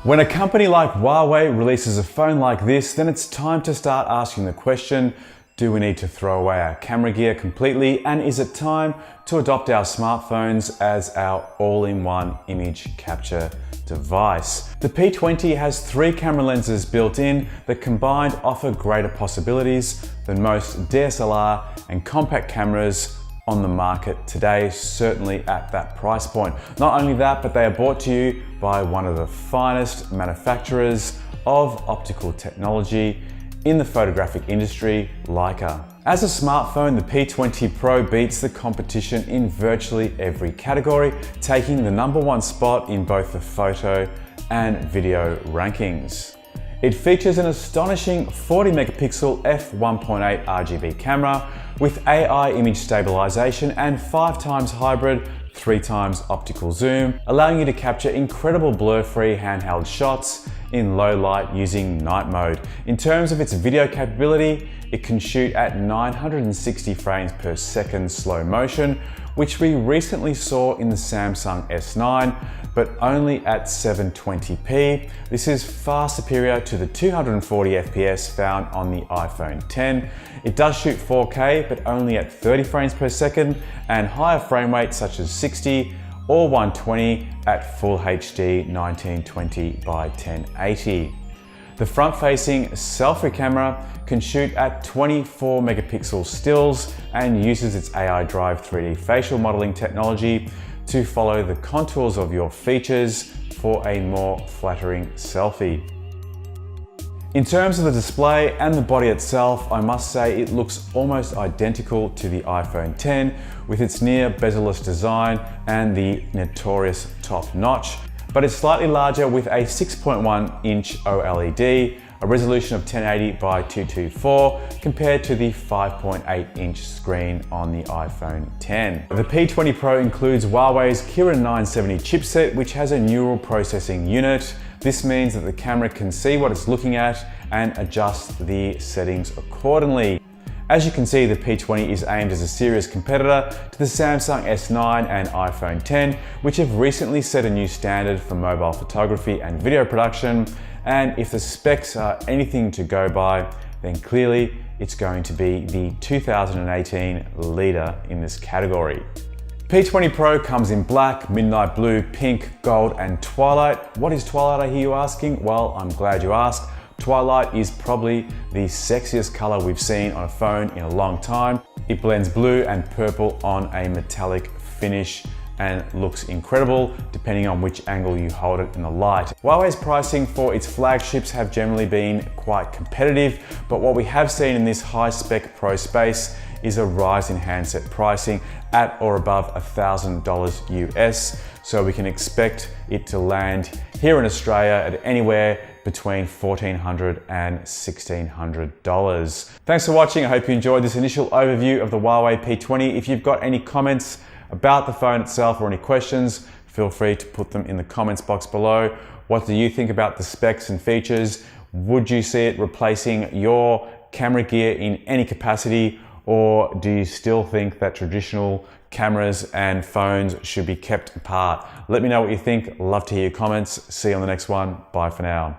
When a company like Huawei releases a phone like this, then it's time to start asking the question, do we need to throw away our camera gear completely, and is it time to adopt our smartphones as our all-in-one image capture device? The P20 has 3 camera lenses built in that combined offer greater possibilities than most DSLR and compact cameras on the market today, certainly at that price point. Not only that, but they are brought to you by one of the finest manufacturers of optical technology in the photographic industry, Leica. As a smartphone, the P20 Pro beats the competition in virtually every category, taking the #1 spot in both the photo and video rankings. It features an astonishing 40 megapixel f1.8 RGB camera with AI image stabilisation and 5x hybrid, 3x optical zoom, allowing you to capture incredible blur-free handheld shots in low light using night mode. In terms of its video capability, it can shoot at 960 frames per second slow motion, which we recently saw in the Samsung S9, but only at 720p. This is far superior to the 240 FPS found on the iPhone X. It does shoot 4K, but only at 30 frames per second, and higher frame rates such as 60 or 120 at Full HD 1920 by 1080. The front-facing selfie camera can shoot at 24 megapixel stills and uses its AI-driven 3D facial modeling technology to follow the contours of your features for a more flattering selfie. In terms of the display and the body itself, I must say it looks almost identical to the iPhone X with its near bezel-less design and the notorious top notch, but it's slightly larger with a 6.1-inch OLED, a resolution of 1080 by 224 compared to the 5.8-inch screen on the iPhone X. The P20 Pro includes Huawei's Kirin 970 chipset, which has a neural processing unit. This means that the camera can see what it's looking at and adjust the settings accordingly. As you can see, the P20 is aimed as a serious competitor to the Samsung S9 and iPhone X, which have recently set a new standard for mobile photography and video production. And if the specs are anything to go by, then clearly it's going to be the 2018 leader in this category. P20 Pro comes in black, midnight blue, pink, gold, and twilight. What is twilight, I hear you asking? Well, I'm glad you asked. Twilight is probably the sexiest color we've seen on a phone in a long time. It blends blue and purple on a metallic finish and looks incredible depending on which angle you hold it in the light. Huawei's pricing for its flagships have generally been quite competitive, but what we have seen in this high-spec Pro space is a rise in handset pricing at or above $1,000 US, so we can expect it to land here in Australia at anywhere between $1,400 and $1,600. Thanks for watching. I hope you enjoyed this initial overview of the Huawei P20. If you've got any comments about the phone itself or any questions, feel free to put them in the comments box below. What do you think about the specs and features? Would you see it replacing your camera gear in any capacity, or do you still think that traditional cameras and phones should be kept apart? Let me know what you think. Love to hear your comments. See you on the next one. Bye for now.